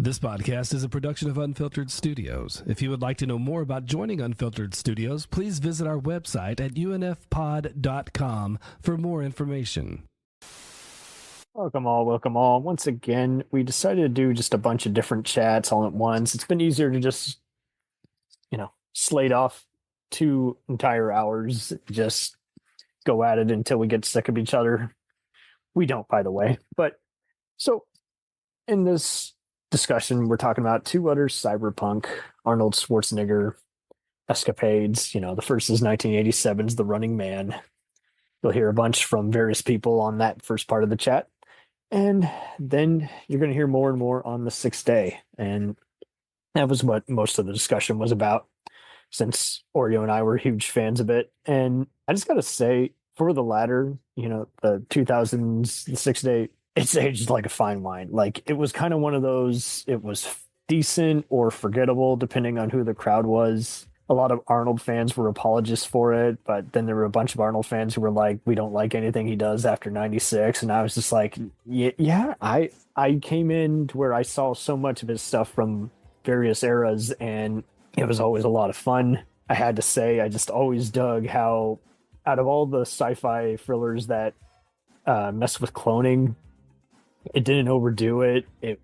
This podcast is a production of Unfiltered Studios. If you would like to know more about joining Unfiltered Studios, please visit our website at unfpod.com for more information. Welcome all. Once again, we decided to do just a bunch of different chats all at once. It's been easier to just, slate off 2 entire hours, just go at it until we get sick of each other. We don't, by the way. But so in this discussion, we're talking about 2 other Cyberpunk, Arnold Schwarzenegger escapades. The first is 1987's The Running Man. You'll hear a bunch from various people on that first part of the chat. And then you're going to hear more and more on The Sixth Day. And that was what most of the discussion was about, since Oreo and I were huge fans of it. And I just got to say, for the latter, the 2000s, The Sixth Day, it's aged like a fine wine. Like, it was kind of one of those, it was decent or forgettable, depending on who the crowd was. A lot of Arnold fans were apologists for it, but then there were a bunch of Arnold fans who were like, we don't like anything he does after 96. And I was just like, yeah, I came in to where I saw so much of his stuff from various eras, and it was always a lot of fun. I had to say, I just always dug how, out of all the sci-fi thrillers that mess with cloning, it didn't overdo it. It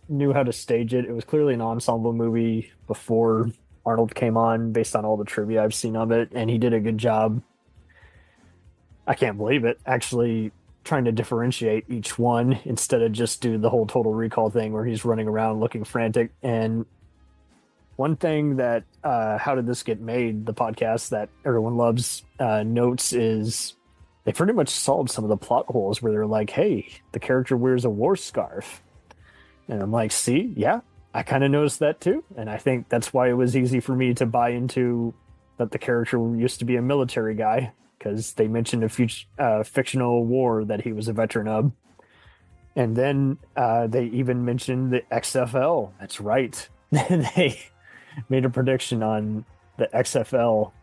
knew how to stage it. It was clearly an ensemble movie before Arnold came on, based on all the trivia I've seen of it, and he did a good job. I can't believe it, actually trying to differentiate each one instead of just do the whole Total Recall thing where he's running around looking frantic. And one thing that How Did This Get Made, the podcast that everyone loves, notes is they pretty much solved some of the plot holes where they're like, hey, the character wears a war scarf. And I'm like, see, yeah, I kind of noticed that too. And I think that's why it was easy for me to buy into that the character used to be a military guy, because they mentioned a fictional war that he was a veteran of. And then they even mentioned the XFL. That's right. They made a prediction on the XFL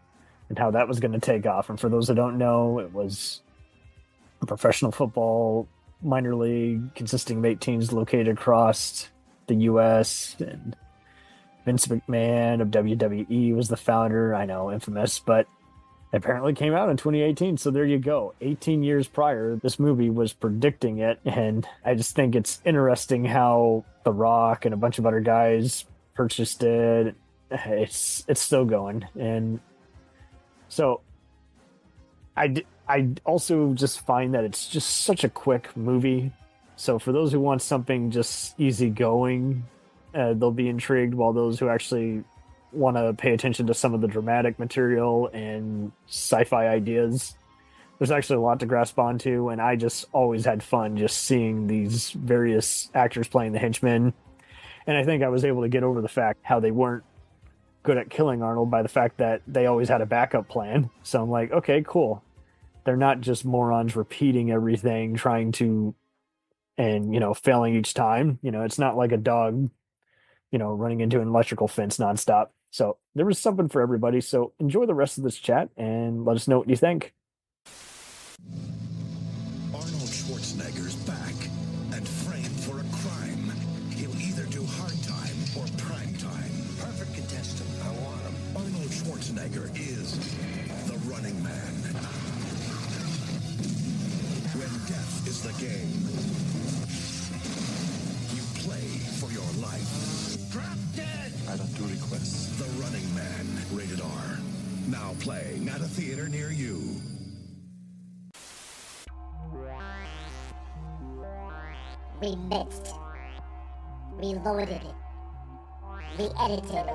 and how that was going to take off. And for those that don't know, it was a professional football minor league consisting of 8 teams located across the U.S. And Vince McMahon of WWE was the founder. I know, infamous, but it apparently came out in 2018. So there you go. 18 years prior, this movie was predicting it. And I just think it's interesting how The Rock and a bunch of other guys purchased it. It's still going. And so I also just find that it's just such a quick movie. So for those who want something just easygoing, they'll be intrigued, while those who actually want to pay attention to some of the dramatic material and sci-fi ideas, there's actually a lot to grasp onto. And I just always had fun just seeing these various actors playing the henchmen. And I think I was able to get over the fact how they weren't good at killing Arnold by the fact that they always had a backup plan. So I'm like, okay, cool. They're not just morons repeating everything, trying to, and, failing each time. It's not like a dog, running into an electrical fence nonstop. So there was something for everybody. So enjoy the rest of this chat and let us know what you think. Arnold Schwarzenegger's back and framed for a crime. He'll either do hard time or prime time. Perfect contestant. I want him. Arnold Schwarzenegger is the Running Man. When death is the game, you play for your life. Drop dead! I don't do requests. The Running Man, rated R. Now playing at a theater near you. We mixed. We loaded it. We edited it.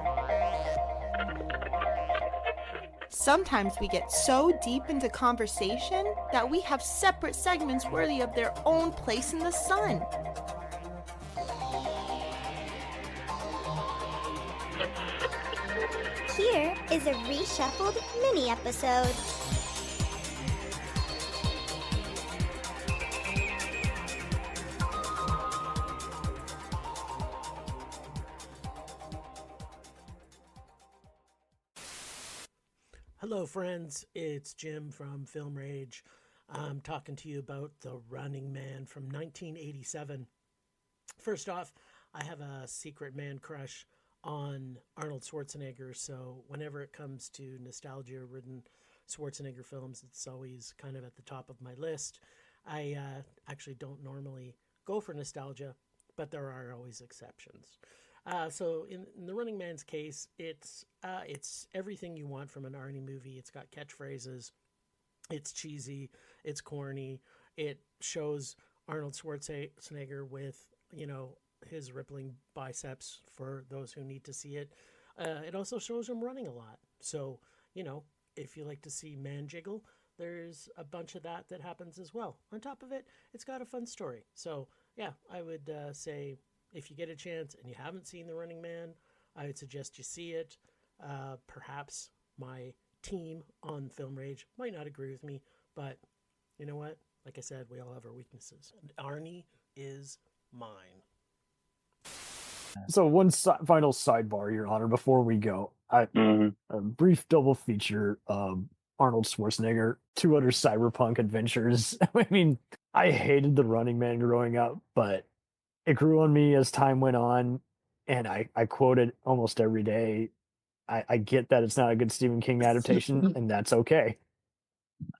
Sometimes we get so deep into conversation that we have separate segments worthy of their own place in the sun. Here is a reshuffled mini episode. Hello, friends. It's Jim from Film Rage. I'm talking to you about The Running Man from 1987. First off, I have a secret man crush on Arnold Schwarzenegger, so whenever it comes to nostalgia-ridden Schwarzenegger films, it's always kind of at the top of my list. I actually don't normally go for nostalgia, but there are always exceptions. So in the Running Man's case, it's everything you want from an Arnie movie. It's got catchphrases. It's cheesy. It's corny. It shows Arnold Schwarzenegger with, his rippling biceps for those who need to see it. It also shows him running a lot. So, if you like to see man jiggle, there's a bunch of that happens as well. On top of it, it's got a fun story. So, yeah, I would say if you get a chance and you haven't seen The Running Man, I would suggest you see it. Perhaps my team on Film Rage might not agree with me, but you know what? Like I said, we all have our weaknesses. And Arnie is mine. So one final sidebar, Your Honor, before we go. A brief double feature of Arnold Schwarzenegger, 2 other Cyberpunk adventures. I mean, I hated The Running Man growing up, but it grew on me as time went on, and I quote it almost every day. I get that it's not a good Stephen King adaptation, and that's okay.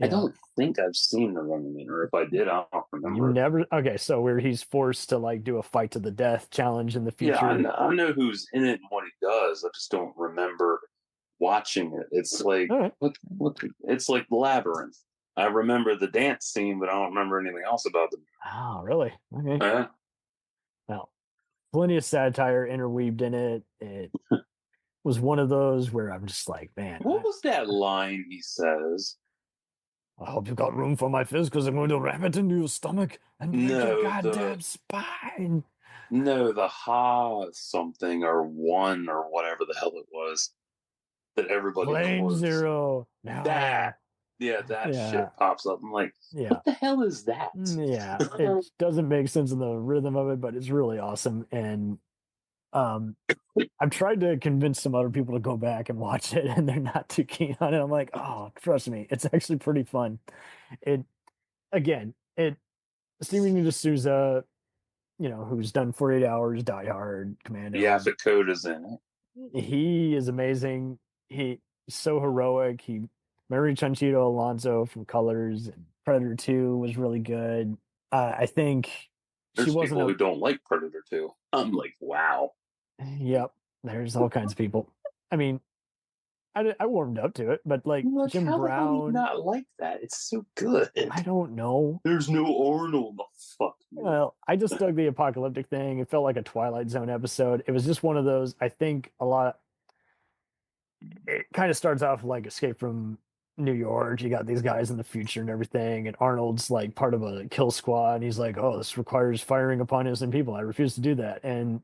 I don't think I've seen The Running Man, or if I did, I don't remember. You never? Okay, so where he's forced to do a fight to the death challenge in the future. Yeah, I know who's in it and what he does. I just don't remember watching it. It's like it's like Labyrinth. I remember the dance scene, but I don't remember anything else about them. Oh, really? Okay. Well, plenty of satire interweaved in it. It was one of those where I'm just like, man. What was that line he says? I hope you got room for my fist because I'm going to ram it into your stomach and break your goddamn spine. No, the ha something or one or whatever the hell it was that everybody Flame knows. Zero. That shit pops up. I'm like, what the hell is that? Yeah, it doesn't make sense in the rhythm of it, but it's really awesome. And I've tried to convince some other people to go back and watch it, and they're not too keen on it. I'm like, oh, trust me, it's actually pretty fun. Stephen D'Souza, who's done 48 Hours, Die Hard, Commando. Yeah, Dakota's in it. He is amazing. He's so heroic. He married Chanchito Alonso from Colors, and Predator 2 was really good. I think there's people who don't like Predator 2. I'm like, wow. Yep, there's all kinds of people. I mean, I warmed up to it, but Jim how Brown. How do you not like that? It's so good. I don't know. There's no Arnold. Fuck you. Well, I just dug the apocalyptic thing. It felt like a Twilight Zone episode. It was just one of those. I think it kind of starts off like Escape from New York. You got these guys in the future and everything, and Arnold's like part of a kill squad, and he's like, "Oh, this requires firing upon innocent people. I refuse to do that." And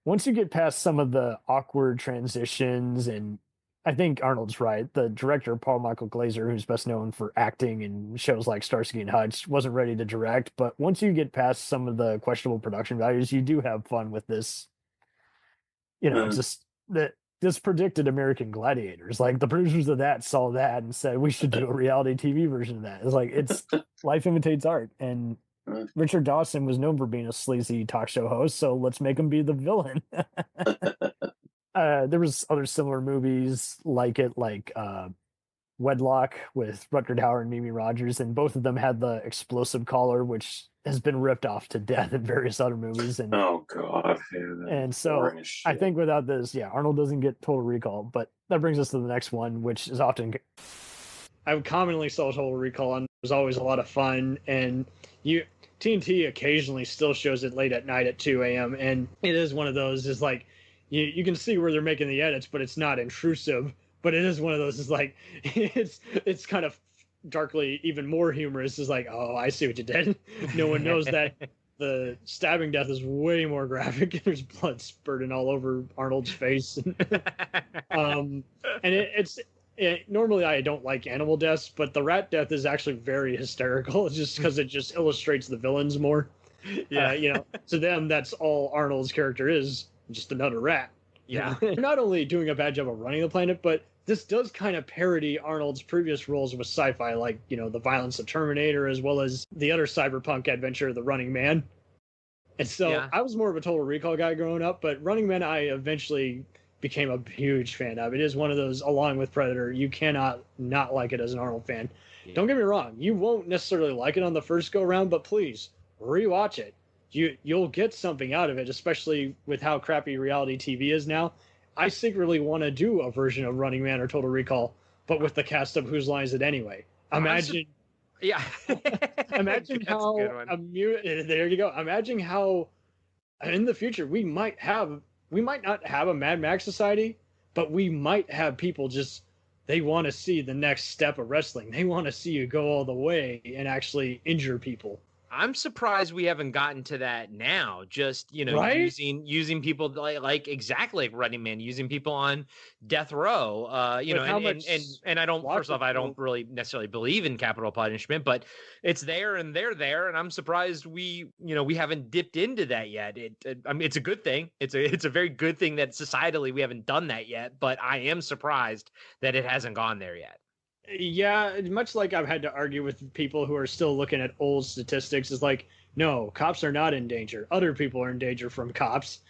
once you get past some of the awkward transitions, and I think Arnold's right, the director, Paul Michael Glaser, who's best known for acting in shows like Starsky and Hutch, wasn't ready to direct. But once you get past some of the questionable production values, you do have fun with this. Just that this predicted American Gladiators. Like, the producers of that saw that and said, we should do a reality TV version of that. It's like, life imitates art. And Richard Dawson was known for being a sleazy talk show host, so let's make him be the villain. There was other similar movies like Wedlock with Rutger Hauer and Mimi Rogers, and both of them had the explosive collar, which has been ripped off to death in various other movies. And oh god, and so I think without this, Arnold doesn't get Total Recall. But that brings us to the next one, which is often I commonly saw Total Recall, and it was always a lot of fun. And TNT occasionally still shows it late at night at 2 a.m. and it is one of those. Is like you can see where they're making the edits, but it's not intrusive. But it is one of those. Is like it's kind of darkly even more humorous. Is like, oh, I see what you did. No one knows that the stabbing death is way more graphic. There's blood spurting all over Arnold's face. And normally I don't like animal deaths, but the rat death is actually very hysterical, just because it just illustrates the villains more. To them, that's all Arnold's character is, just another rat. Yeah. Not only doing a bad job of running the planet, but this does kind of parody Arnold's previous roles with sci-fi, like, the violence of Terminator, as well as the other cyberpunk adventure, The Running Man. And so I was more of a Total Recall guy growing up, but Running Man I eventually became a huge fan of. It is one of those, along with Predator, you cannot not like it as an Arnold fan. Yeah. Don't get me wrong, you won't necessarily like it on the first go around, but please rewatch it. You'll get something out of it, especially with how crappy reality TV is now. I secretly want to do a version of Running Man or Total Recall, but with the cast of Whose Line Is It Anyway? Imagine imagine how there you go. Imagine how in the future we might not have a Mad Max society, but we might have people just, they want to see the next step of wrestling. They want to see you go all the way and actually injure people. I'm surprised we haven't gotten to that now. Just, right? using people like exactly like Running Man, using people on death row. And I don't. First off, I don't really necessarily believe in capital punishment, but it's there and they're there, and I'm surprised we haven't dipped into that yet. I mean, it's a good thing. It's a very good thing that societally we haven't done that yet. But I am surprised that it hasn't gone there yet. Yeah, much like I've had to argue with people who are still looking at old statistics, is like, no, cops are not in danger. Other people are in danger from cops.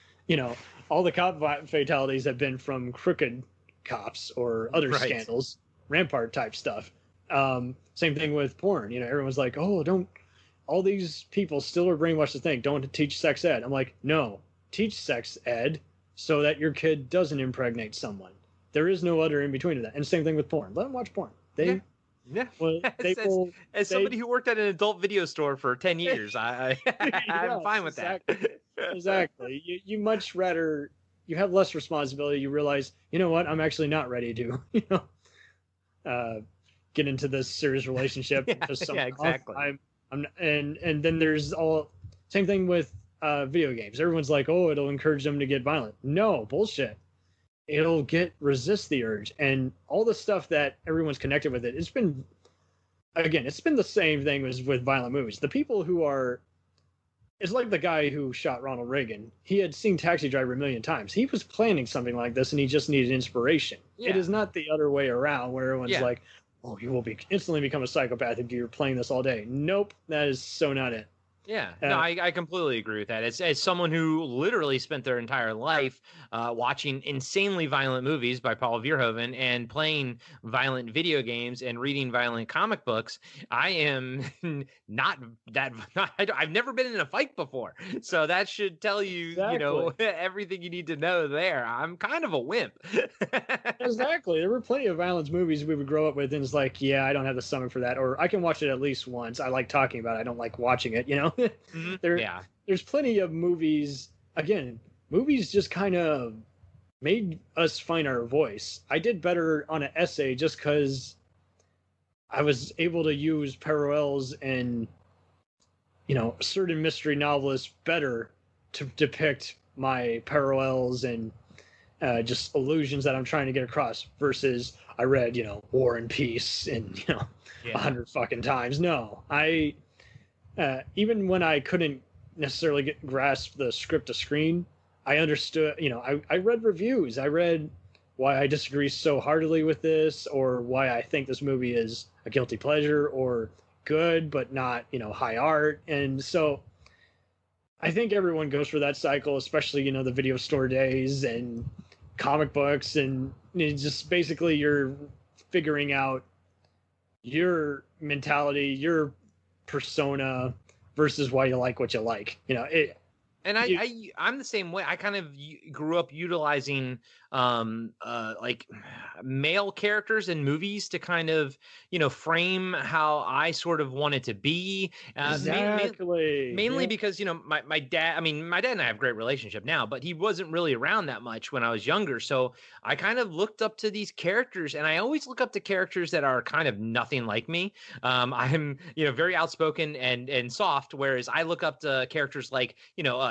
All the cop fatalities have been from crooked cops or other scandals, Rampart type stuff. Same thing with porn. Everyone's like, oh, don't, all these people still are brainwashed to think, don't teach sex ed. I'm like, no, teach sex ed so that your kid doesn't impregnate someone. There is no other in between of that. And same thing with porn. Let them watch porn. As somebody who worked at an adult video store for 10 years, I'm fine with that. Exactly. You much rather, you have less responsibility. You realize, you know what, I'm actually not ready to, get into this serious relationship. Exactly. And then there's all, same thing with video games. Everyone's like, oh, it'll encourage them to get violent. No, bullshit. It'll resist the urge, and all the stuff that everyone's connected with it. It's been the same thing as with violent movies. The people who it's like the guy who shot Ronald Reagan. He had seen Taxi Driver a million times. He was planning something like this, and he just needed inspiration. Yeah. It is not the other way around where everyone's like, oh, you will instantly become a psychopath if you're playing this all day. Nope, that is so not it. Yeah, no, I completely agree with that. As someone who literally spent their entire life watching insanely violent movies by Paul Verhoeven and playing violent video games and reading violent comic books, I am not that. I've never been in a fight before, so that should tell you, everything you need to know there. I'm kind of a wimp. Exactly. There were plenty of violence movies we would grow up with, and it's like, yeah, I don't have the stomach for that, or I can watch it at least once. I like talking about it. I don't like watching it. Mm-hmm. There's plenty of movies. Again, movies just kind of made us find our voice. I did better on an essay just because I was able to use parallels and certain mystery novelists better to depict my parallels and just illusions that I'm trying to get across. Versus I read War and Peace and 100 fucking times. No, even when I couldn't necessarily grasp the script to screen, I understood, I read reviews. I read why I disagree so heartily with this, or why I think this movie is a guilty pleasure or good, but not, high art. And so I think everyone goes through that cycle, especially, the video store days and comic books. And just basically you're figuring out your mentality, your persona versus why you like what you like. I'm the same way. I kind of grew up utilizing like male characters in movies to kind of frame how I sort of wanted to be. Mainly because my dad. I mean, my dad and I have a great relationship now, but he wasn't really around that much when I was younger. So I kind of looked up to these characters, and I always look up to characters that are kind of nothing like me. I'm very outspoken and soft, whereas I look up to characters like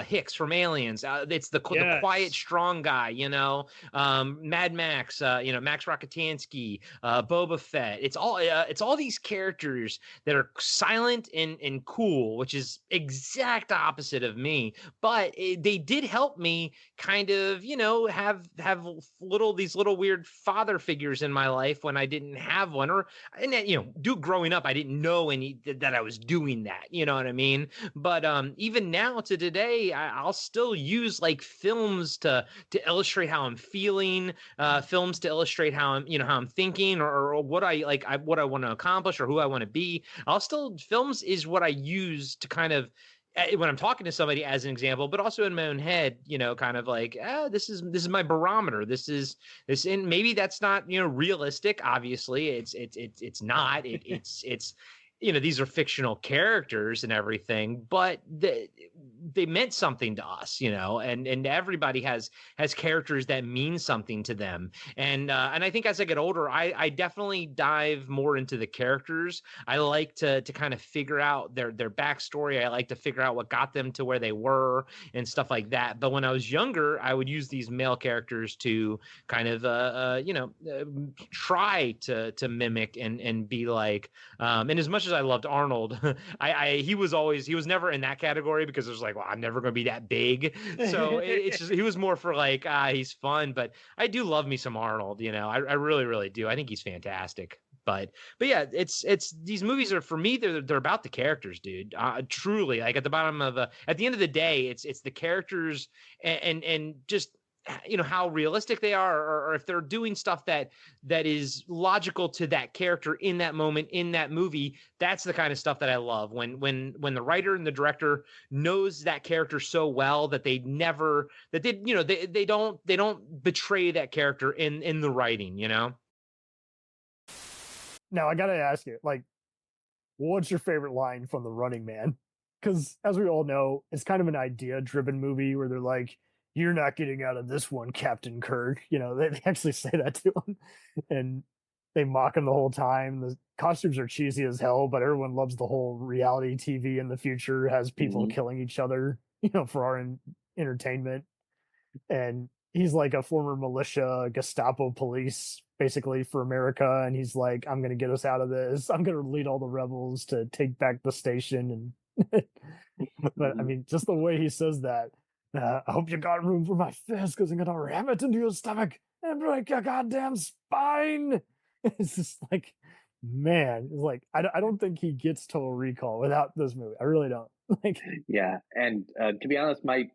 Hicks from Aliens. It's the quiet, strong guy, Mad Max, Max Rockatansky, Boba Fett. It's all these characters that are silent and cool, which is exact opposite of me. But they did help me kind of, have these little weird father figures in my life when I didn't have one, growing up, I didn't know that I was doing that. You know what I mean? But even now to today, I'll still use like films to illustrate how I'm feeling, films to illustrate how I'm thinking, or what what I want to accomplish or who I want to be. Films is what I use to kind of, when I'm talking to somebody as an example, but also in my own head, kind of like, this is my barometer. And maybe that's not, realistic. Obviously it's not, it's these are fictional characters and everything, but they meant something to us, and everybody has characters that mean something to them. And I think as I get older, I definitely dive more into the characters. I like to kind of figure out their backstory. I like to figure out what got them to where they were and stuff like that. But when I was younger, I would use these male characters to kind of, try to mimic and be like, and as much as I loved Arnold, he was never in that category, because it was like, well, I'm never going to be that big. So it's just, he was more for like, he's fun. But I do love me some Arnold, I really, really do. I think he's fantastic. But yeah, it's these movies are, for me, they're about the characters, dude. Truly, like at the end of the day, it's the characters and just, how realistic they are, or if they're doing stuff that is logical to that character in that moment in that movie. That's the kind of stuff that I love, when the writer and the director knows that character so well that they don't betray that character in the writing. Now I gotta ask you, like, what's your favorite line from The Running Man? Because as we all know, it's kind of an idea-driven movie where they're like, "You're not getting out of this one, Captain Kirk." They actually say that to him, and they mock him the whole time. The costumes are cheesy as hell, but everyone loves the whole reality TV in the future has people killing each other, for our entertainment. And he's like a former militia, Gestapo police, basically, for America. And he's like, "I'm going to get us out of this. I'm going to lead all the rebels to take back the station." And but I mean, just the way he says that, "I hope you got room for my fist, because I'm going to ram it into your stomach and break your goddamn spine." It's just like, man, it's like, I don't think he gets Total Recall without this movie. I really don't. Yeah. And to be honest, my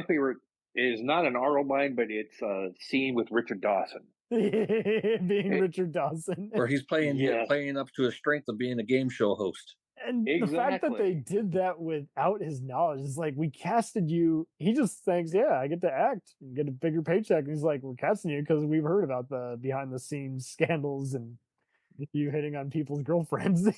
favorite is not an Arnold line, but it's a scene with Richard Dawson. Richard Dawson. Where he's playing up to his strength of being a game show host. And the fact that they did that without his knowledge is like, we casted you. He just thinks, yeah, I get to act and get a bigger paycheck. And he's like, we're casting you because we've heard about the behind the scenes scandals and you hitting on people's girlfriends.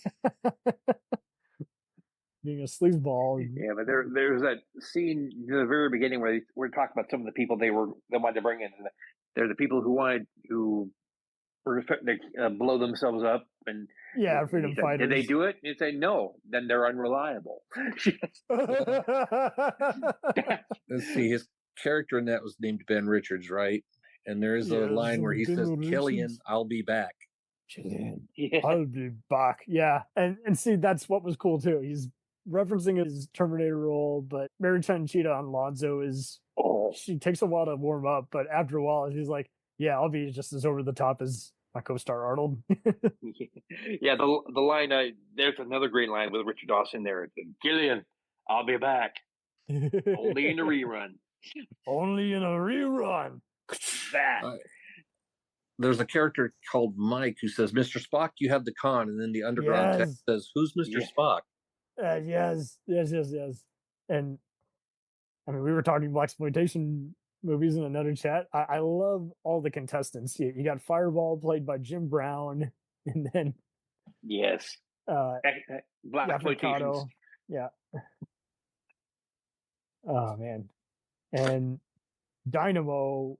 Being a sleazeball. Yeah, but there's that scene in the very beginning where we're talking about some of the people they wanted to bring in. They're the people who blow themselves up, and freedom fighters. Did they do it? You say no, then they're unreliable. Let's see, his character in that was named Ben Richards, right? And there is a line where he says, "Killian, I'll be back." Killian, I'll be back. Yeah, and see, that's what was cool too. He's referencing his Terminator role, but Mary Cheetah on Lonzo is, she takes a while to warm up, but after a while she's like, "Yeah, I'll be just as over the top as my co-star Arnold." Yeah, the line, there's another great line with Richard Dawson there. "Gillian, I'll be back." Only in a rerun. Only in a rerun. That. There's a character called Mike who says, "Mr. Spock, you have the con," and then the underground text says, "Who's Mr. Spock?" Yes. And I mean, we were talking blaxploitation movies in another chat. I love all the contestants. You got Fireball, played by Jim Brown, and then blaxploitation. Yeah. Oh man. And Dynamo,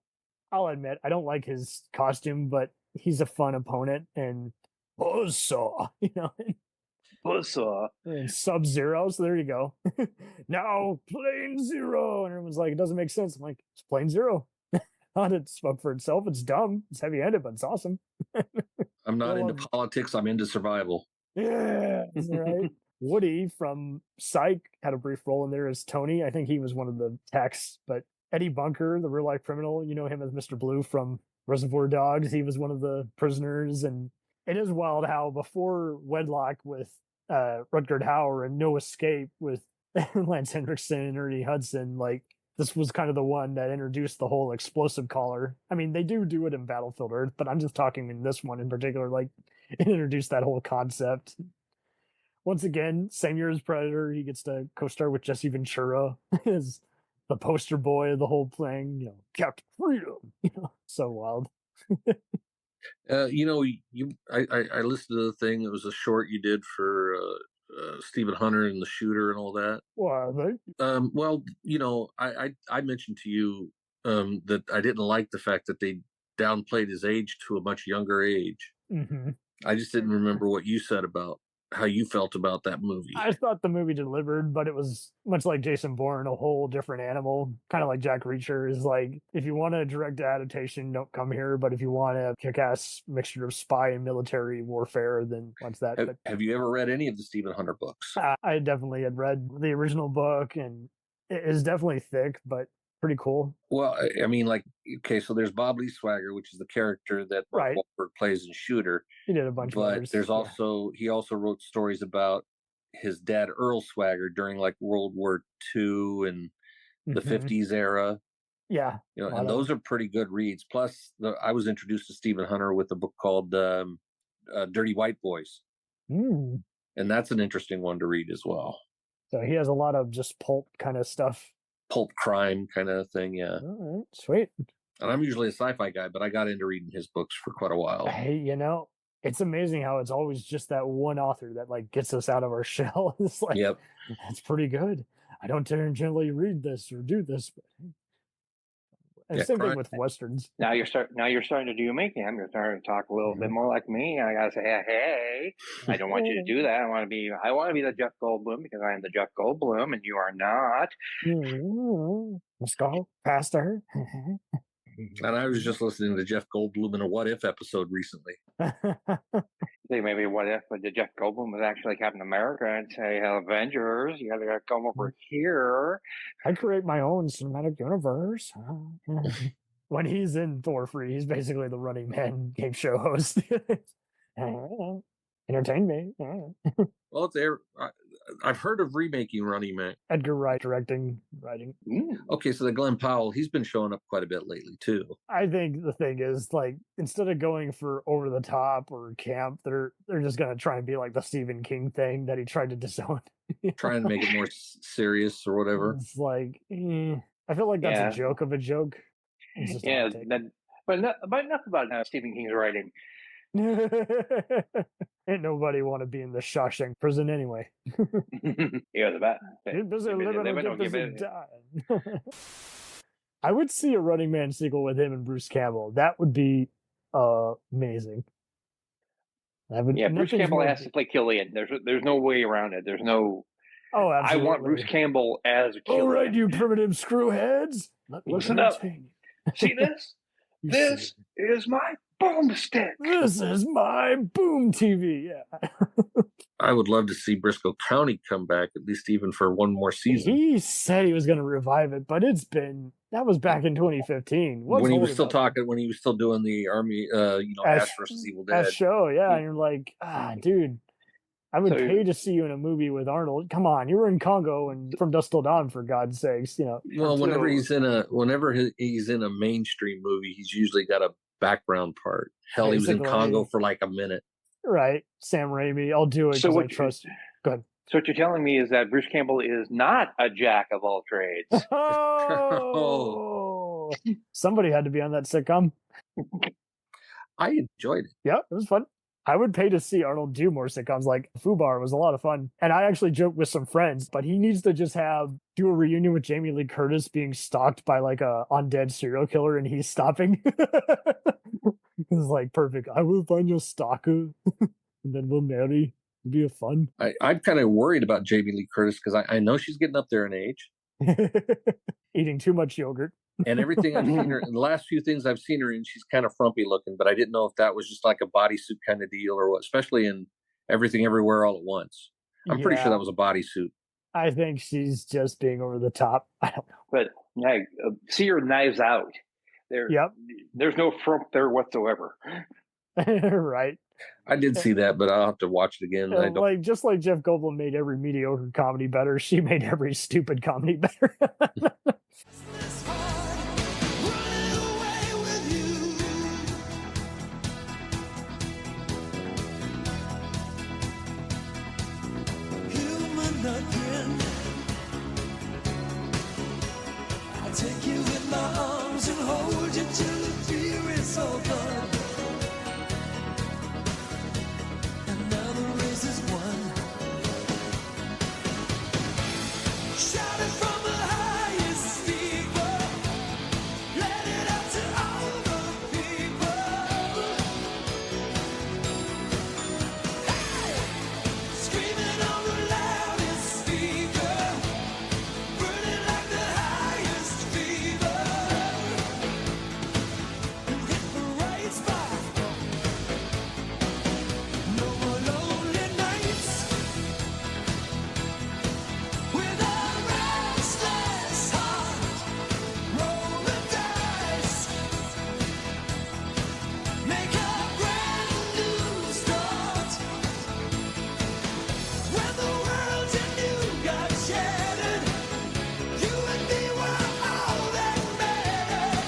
I'll admit, I don't like his costume, but he's a fun opponent, and buzzsaw, Buzzsaw. And Sub-Zero, so there you go. Now, Plane Zero. And everyone's like, it doesn't make sense. I'm like, it's Plane Zero. How did it spoke for itself? It's dumb. It's heavy-handed, but it's awesome. I'm not into politics. I'm into survival. Yeah, right. Woody from Psych had a brief role in there as Tony. I think he was one of the techs, but Eddie Bunker, the real-life criminal, you know him as Mr. Blue from Reservoir Dogs. He was one of the prisoners, and it is wild how before Wedlock with Rutger Hauer and No Escape with Lance Henriksen and Ernie Hudson, like, this was kind of the one that introduced the whole explosive collar. I mean, they do it in Battlefield Earth, but I'm just talking in this one in particular, like, it introduced that whole concept. Once again, same year as Predator, he gets to co-star with Jesse Ventura as the poster boy of the whole thing, you know, Captain Freedom, you know, so wild. You know, I listened to the thing. It was a short you did for Stephen Hunter and the shooter and all that. Why, well, you know, I mentioned to you that I didn't like the fact that they downplayed his age to a much younger age. Mm-hmm. I just didn't remember what you said about how you felt about that movie. I thought the movie delivered, but it was much like Jason Bourne, a whole different animal. Kind of like Jack Reacher is like, if you want a direct adaptation, don't come here. But if you want a kick-ass mixture of spy and military warfare, then watch that. Have you ever read any of the Stephen Hunter books? I definitely had read the original book, and it is definitely thick, but pretty cool. Well, I mean, like, okay, so there's Bob Lee Swagger, which is the character that Mark Wahlberg plays in Shooter. He did a bunch of others. There's also, he also wrote stories about his dad, Earl Swagger, during like World War II and the 50s era. Yeah. You know, and those are pretty good reads. Plus, I was introduced to Stephen Hunter with a book called Dirty White Boys. Mm. And that's an interesting one to read as well. So he has a lot of just pulp kind of stuff. Pulp crime kind of thing, yeah. All right, sweet. And I'm usually a sci-fi guy, but I got into reading his books for quite a while. Hey, you know, it's amazing how it's always just that one author that like gets us out of our shell. It's like, yep, that's pretty good. I don't generally read this or do this, but and same thing with westerns. Now you're starting to do me, Cam. You're starting to talk a little bit more like me. I gotta say, hey, I don't want you to do that. I want to be the Jeff Goldblum because I am the Jeff Goldblum, and you are not. Let's go faster. And I was just listening to Jeff Goldblum in a What If episode recently. Think maybe what if the Jeff Goldblum was actually Captain America and say, Avengers, you gotta come over here. I create my own cinematic universe. When he's in Thor 3, he's basically the Running Man game show host. Entertain me. Well, I've heard of remaking Running Man. Edgar Wright writing. Okay, so the Glen Powell, he's been showing up quite a bit lately too. I think the thing is, like, instead of going for over the top or camp, they're just gonna try and be like the Stephen King thing that he tried to disown. Try and make it more serious or whatever. It's like, I feel like that's a joke of a joke. Yeah, but enough about Stephen King's writing. Ain't nobody want to be in the Shawshank prison anyway. Yeah, the bat. I would see a Running Man sequel with him and Bruce Campbell. That would be amazing. Bruce Campbell has to play Killian. There's no way around it. There's no. Oh, absolutely. I want Bruce Campbell as Killian. All right, you primitive screwheads. Listen up. See this? This is my boomstick. This is my boom TV. Yeah. I would love to see Briscoe County come back, at least even for one more season. He said he was going to revive it, but that was back in 2015. When he was still doing the Army, Ash vs. Evil Dead. That show, yeah. And you're like, dude, I would pay to see you in a movie with Arnold. Come on, you were in Congo and From Dusk Till Dawn, for God's sakes, you know. Well, whenever he's in a mainstream movie, he's usually got a background part. Hell, he was in Congo for like a minute. Right, Sam Raimi. I'll do it because I trust you. Go ahead. So what you're telling me is that Bruce Campbell is not a jack of all trades. Oh, somebody had to be on that sitcom. I enjoyed it. Yeah, it was fun. I would pay to see Arnold do more sitcoms. Like Fubar was a lot of fun. And I actually joked with some friends, but he needs to just do a reunion with Jamie Lee Curtis being stalked by like a undead serial killer and he's stopping. It's like perfect. I will find your stalker and then we'll marry. It'd be a fun. I'm kind of worried about Jamie Lee Curtis because I know she's getting up there in age. Eating too much yogurt. And everything I've seen her in the last few things I've seen her in, she's kind of frumpy looking, but I didn't know if that was just like a bodysuit kind of deal or what, especially in Everything Everywhere All at Once. I'm pretty sure that was a bodysuit. I think she's just being over the top. I don't know. But see her Knives Out. There's no frump there whatsoever. Right. I did see that, but I'll have to watch it again. Just like Jeff Goldblum made every mediocre comedy better, she made every stupid comedy better. I'll take you in my arms and hold you till the fear is all gone. And now the race is won. Shout it from the highest steeple. Let it out to all the people. Hey! Screaming on the loudest speaker. Burning like the highest fever. You hit the right spot. No more lonely nights. With a restless heart, roll the dice. Make a brand new start. When the world and you got shattered, you and me were all that mattered.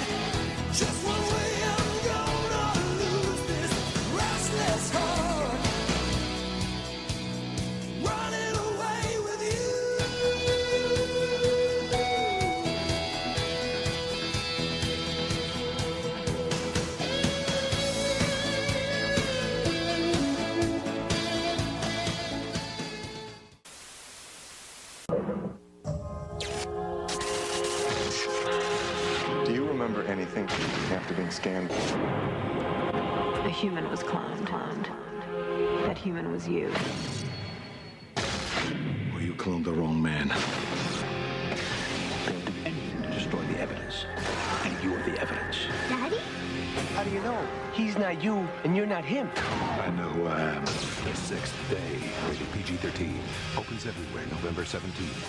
Just one way I'm gonna lose this restless heart. Running away with you. Do you remember anything after being scanned? A human was cloned. That human was you. Well, you cloned the wrong man. They'll do anything to destroy the evidence. And you are the evidence. Daddy? How do you know? He's not you, and you're not him. I know who I am. The Sixth Day, rated PG-13. Opens everywhere November 17th.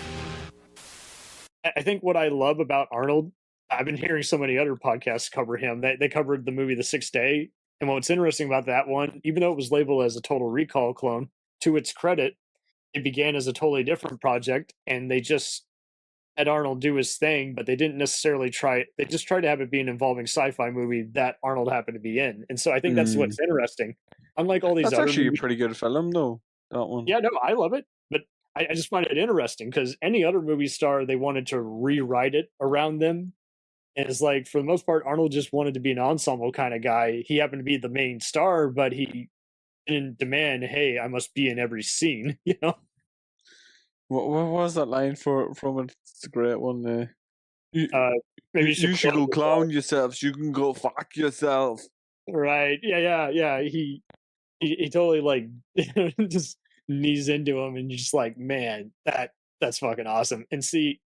I think what I love about Arnold, I've been hearing so many other podcasts cover him. They covered the movie The Sixth Day. And what's interesting about that one, even though it was labeled as a Total Recall clone, to its credit, it began as a totally different project. And they just had Arnold do his thing, but they didn't necessarily try it. They just tried to have it be an involving sci-fi movie that Arnold happened to be in. And so I think that's what's interesting. Unlike all these That's other actually movies, a pretty good film, though, that one. yeah, no, I love it. But I just find it interesting because any other movie star, they wanted to rewrite it around them. And it's like, for the most part, Arnold just wanted to be an ensemble kind of guy. He happened to be the main star, but he didn't demand, hey, I must be in every scene, you know? What was that line from it? It's a great one. Maybe you should go clown yourselves. You can go fuck yourself. Right. Yeah. He totally like just knees into him, and you're just like, man, that's fucking awesome. And see,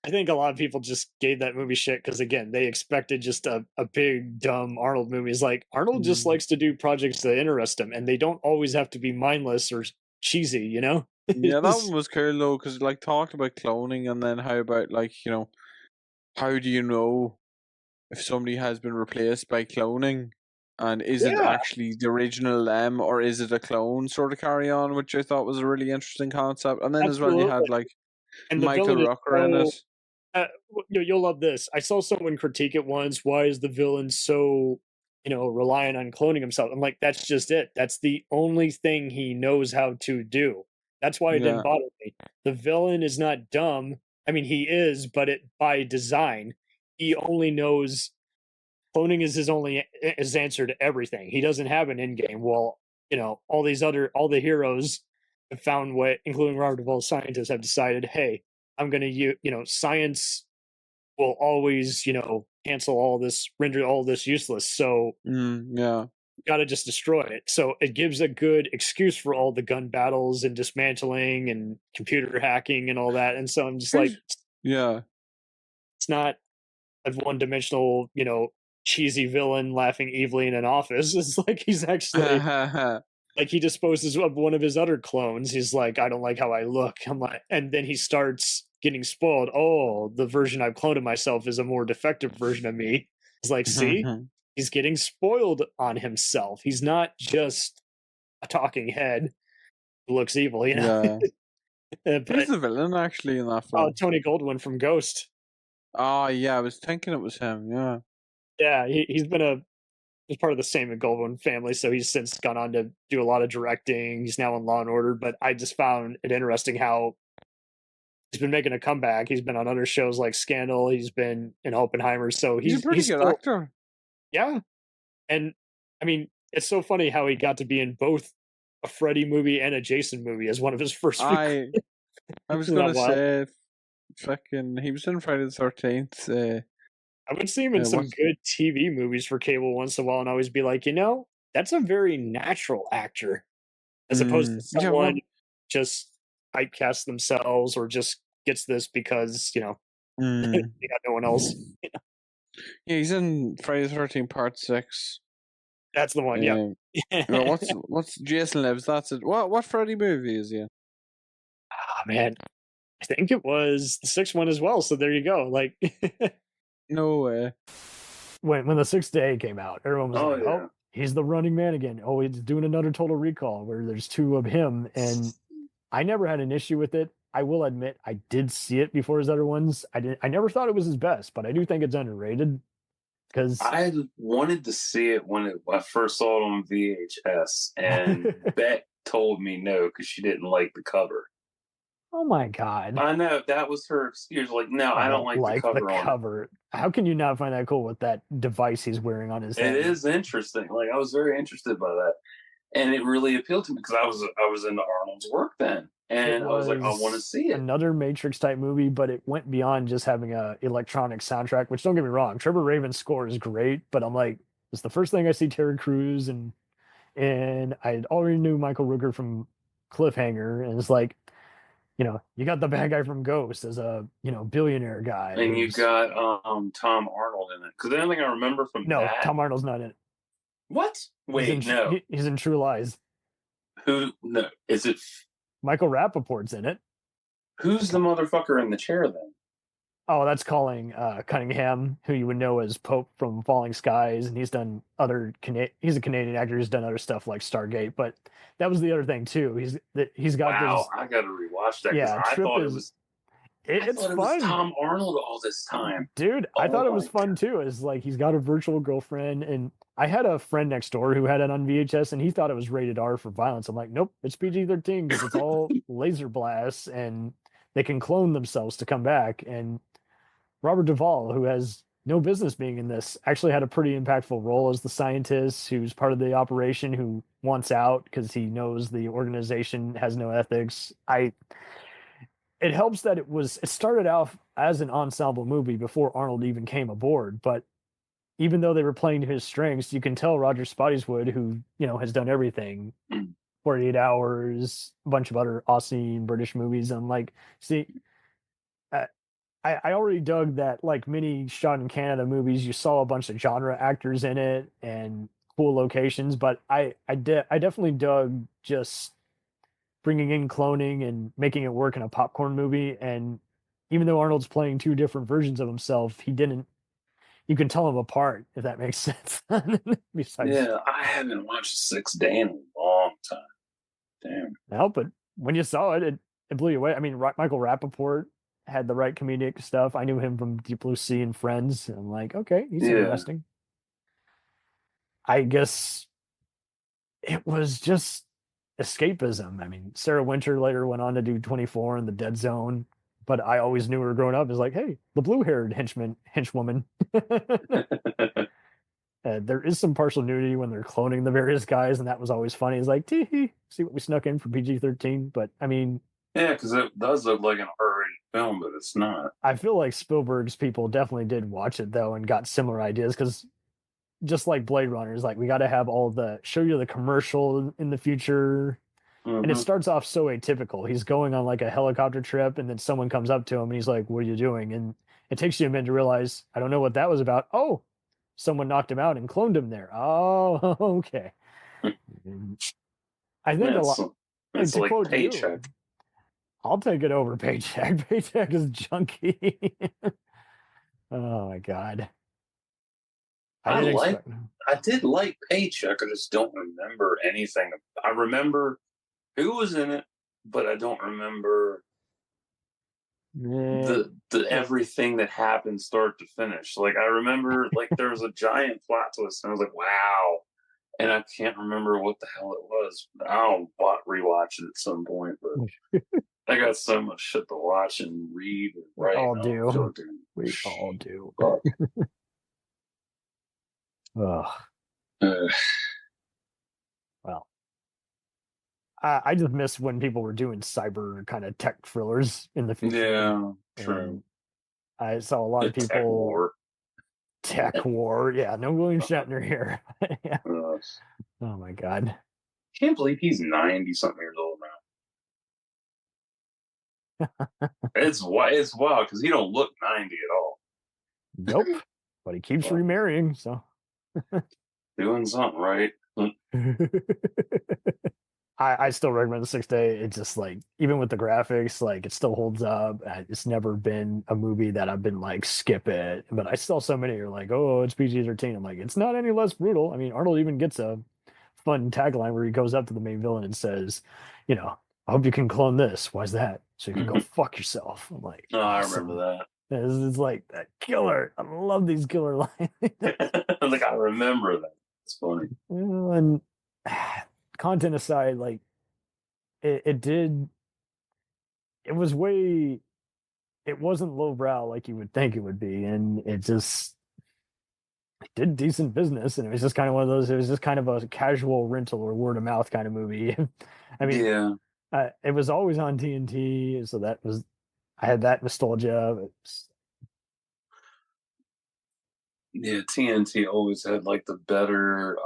I think a lot of people just gave that movie shit because, again, they expected just a big, dumb Arnold movie. It's like, Arnold just likes to do projects that interest him, and they don't always have to be mindless or cheesy, you know? Yeah, that one was cool, though, because like talked about cloning, and then how about, like, you know, how do you know if somebody has been replaced by cloning? And is it actually the original them, or is it a clone sort of carry on, which I thought was a really interesting concept. And then as well, you had like Michael Rooker in it. You'll love this. I saw someone critique it once. Why is the villain so, reliant on cloning himself? I'm like, that's just it. That's the only thing he knows how to do. That's why it didn't bother me. The villain is not dumb. I mean, he is, but by design. He only knows cloning is his answer to everything. He doesn't have an end game. Well, all the heroes have found way, including Robert Duvall's scientists, have decided, hey, I'm going to use, science will always, cancel all this, render all this useless. So, got to just destroy it. So it gives a good excuse for all the gun battles and dismantling and computer hacking and all that. And so I'm just like, yeah, it's not a one-dimensional, cheesy villain laughing evilly in an office. It's like he's actually like he disposes of one of his other clones. He's like, I don't like how I look. I'm like, and then he starts getting spoiled. Oh, the version I've cloned of myself is a more defective version of me. It's like, see, he's getting spoiled on himself. He's not just a talking head who looks evil, Yeah. But, who's the villain actually in that film? Oh, Tony Goldwyn from Ghost. Oh yeah, I was thinking it was him. Yeah. Yeah, he's part of the Sam Goldwyn family, so he's since gone on to do a lot of directing. He's now in Law and Order, but I just found it interesting how he's been making a comeback. He's been on other shows like Scandal. He's been in Oppenheimer, so He's a pretty good actor. Yeah, and I mean, it's so funny how he got to be in both a Freddy movie and a Jason movie as one of his first. I was gonna say, fucking, he was in Friday the 13th. I would see him in some good TV movies for cable once in a while, and always be like, that's a very natural actor, as opposed to someone just typecast themselves or just gets this because they got no one else. Yeah, he's in Friday the 13th Part 6. That's the one. Yeah. Well, what's Jason Lives? That's it. What Freddy movie is he in? Oh man, I think it was the 6th one as well. So there you go. Like. No way. When the 6th Day came out, everyone was like, "Oh, he's the Running Man again. Oh, he's doing another Total Recall where there's 2 of him." And I never had an issue with it. I will admit, I did see it before his other ones. I never thought it was his best, but I do think it's underrated. Because I wanted to see it when I first saw it on VHS, and Beck told me no because she didn't like the cover. Oh my god! I know that was her excuse. Like, no, I don't like the cover. How can you not find that cool with that device he's wearing on his head? It is interesting. Like, I was very interested by that, and it really appealed to me because I was into Arnold's work then, and I was like, I want to see it. Another Matrix type movie, but it went beyond just having a electronic soundtrack. Which, don't get me wrong, Trevor Rabin's score is great, but I'm like, it's the first thing I see Terry Crews, and I already knew Michael Rooker from Cliffhanger, and it's like. You got the bad guy from Ghost as a, billionaire guy. And you got Tom Arnold in it. Because the only thing I remember from that... Tom Arnold's not in it. What? Wait, no. He's in True Lies. Who? No. Is it... Michael Rappaport's in it. Who's the motherfucker in the chair, then? Oh, that's Colin Cunningham, who you would know as Pope from Falling Skies, and he's done he's a Canadian actor who's done other stuff like Stargate, but that was the other thing too. He's got wow, I got to rewatch that. Yeah, I thought it was. It's fun. It was Tom Arnold all this time, dude. I thought it was fun too. It's like he's got a virtual girlfriend, and I had a friend next door who had it on VHS, and he thought it was rated R for violence. I'm like, nope, it's PG-13 because it's all laser blasts, and they can clone themselves to come back. And Robert Duvall, who has no business being in this, actually had a pretty impactful role as the scientist who's part of the operation who wants out because he knows the organization has no ethics. It helps that it started off as an ensemble movie before Arnold even came aboard, but even though they were playing to his strengths, you can tell Roger Spottiswoode, who, has done everything, 48 Hours, a bunch of other Aussie British movies, and I already dug that, like many shot in Canada movies, you saw a bunch of genre actors in it and cool locations, but I definitely dug just bringing in cloning and making it work in a popcorn movie. And even though Arnold's playing 2 different versions of himself, you can tell them apart, if that makes sense. Yeah, I haven't watched 6th Day in a long time. Damn. No, but when you saw it, it blew you away. I mean, Michael Rappaport had the right comedic stuff. I knew him from Deep Blue Sea and Friends. And I'm like, okay, he's interesting. I guess it was just escapism. I mean, Sarah Winter later went on to do 24 and The Dead Zone, but I always knew her growing up as like, hey, the blue-haired henchwoman. There is some partial nudity when they're cloning the various guys, and that was always funny. It's like, tee see what we snuck in for PG-13. But I mean, yeah, because it does look like an R-rated film, but it's not. I feel like Spielberg's people definitely did watch it though and got similar ideas, because just like Blade Runner, is like we got to have show you the commercial in the future. And it starts off so atypical. He's going on like a helicopter trip, and then someone comes up to him and he's like, "What are you doing?" And it takes you a minute to realize, I don't know what that was about. Oh, someone knocked him out and cloned him there. Oh, okay. I think a lot. It's like Paycheck. I'll take it over Paycheck. Paycheck is junky. Oh my god. I did like Paycheck. I just don't remember anything. I remember who was in it, but I don't remember the everything that happened start to finish. Like I remember like there was a giant plot twist and I was like, wow. And I can't remember what the hell it was. I'll rewatch it at some point, but I got so much shit to watch and read and write. We all do. Well, I just miss when people were doing cyber kind of tech thrillers in the future. Yeah, true. I saw a lot of people. Tech War. Yeah, no William Shatner here. Yeah. Oh my god. Can't believe he's 90-something years old now. It's wild because he don't look 90 at all. Nope. But he keeps remarrying, so doing something right. I still recommend The Sixth Day. It's just like, even with the graphics, like it still holds up. It's never been a movie that I've been like, skip it. But I still, so many are like, oh, it's PG-13. I'm like, it's not any less brutal. I mean, Arnold even gets a fun tagline where he goes up to the main villain and says, you know, I hope you can clone this. Why's that? So you can go fuck yourself. I'm like, oh, I remember that. It's like that killer. I love these killer lines. Like, I remember that. It's funny. And content aside, like it wasn't lowbrow like you would think it would be, and it did decent business, and it was just kind of one of those, it was just kind of a casual rental or word of mouth kind of movie. I mean, it was always on TNT, so I had that nostalgia. Yeah, TNT always had like the better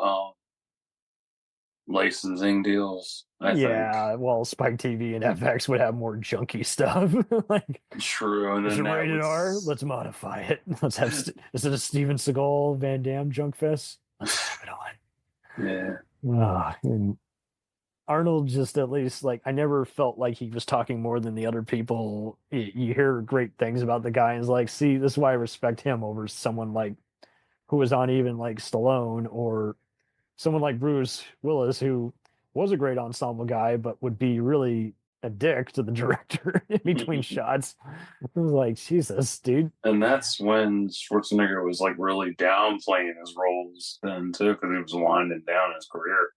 licensing deals. I think. Well, Spike TV and FX would have more junky stuff. Like, true, and then rated R. Let's modify it. Let's have is it a Steven Seagal Van Damme junk fest? Let's have it on. Yeah. And Arnold, just at least, like, I never felt like he was talking more than the other people. You hear great things about the guy, and it's like, see, this is why I respect him over someone like who was on even like Stallone, or someone like Bruce Willis, who was a great ensemble guy, but would be really a dick to the director in between shots. It was like, Jesus, dude. And that's when Schwarzenegger was like really downplaying his roles then too, because he was winding down his career.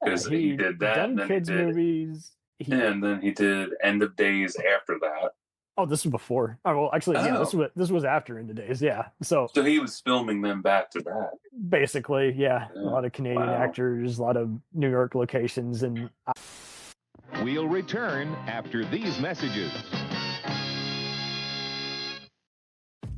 Because he did that, and then kids movies. And then he did End of Days after that. Oh, this was before. Oh, well, actually, yeah, this was after End of Days. Yeah, so he was filming them back to back. Basically, yeah. A lot of Canadian actors, a lot of New York locations, and we'll return after these messages.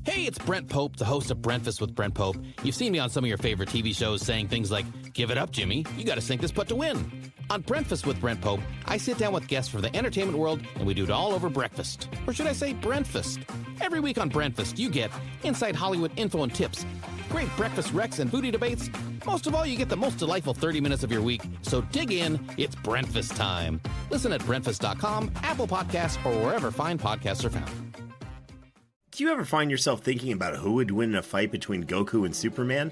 Hey, it's Brent Pope, the host of Breakfast with Brent Pope. You've seen me on some of your favorite TV shows saying things like, "Give it up, Jimmy. You got to sink this putt to win." On Breakfast with Brent Pope, I sit down with guests from the entertainment world, and we do it all over breakfast. Or should I say Brentfast? Every week on Brentfast, you get inside Hollywood info and tips, great breakfast recs and foodie debates. Most of all, you get the most delightful 30 minutes of your week. So dig in. It's Brentfast time. Listen at Brentfast.com, Apple Podcasts, or wherever fine podcasts are found. Do you ever find yourself thinking about who would win in a fight between Goku and Superman?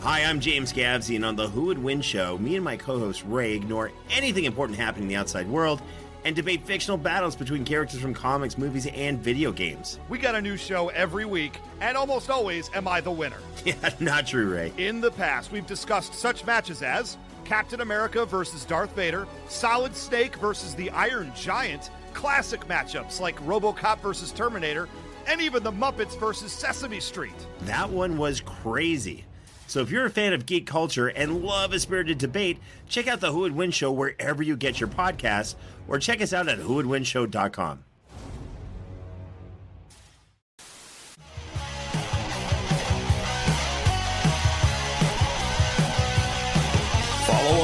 Hi, I'm James Gavsey, and on the Who Would Win show, me and my co-host Ray ignore anything important happening in the outside world and debate fictional battles between characters from comics, movies, and video games. We got a new show every week, and almost always am I the winner. Yeah, not true, Ray. In the past, we've discussed such matches as Captain America versus Darth Vader, Solid Snake versus the Iron Giant, classic matchups like RoboCop versus Terminator, and even the Muppets versus Sesame Street. That one was crazy. So if you're a fan of geek culture and love a spirited debate, check out the Who Would Win show wherever you get your podcasts, or check us out at whowouldwinshow.com.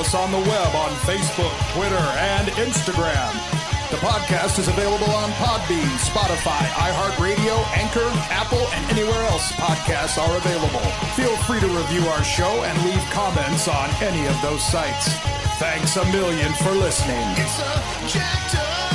us on the web on Facebook, Twitter, and Instagram. The podcast is available on Podbean, Spotify, iHeartRadio, Anchor, Apple, and anywhere else podcasts are available. Feel free to review our show and leave comments on any of those sites. Thanks a million for listening. It's a jacked up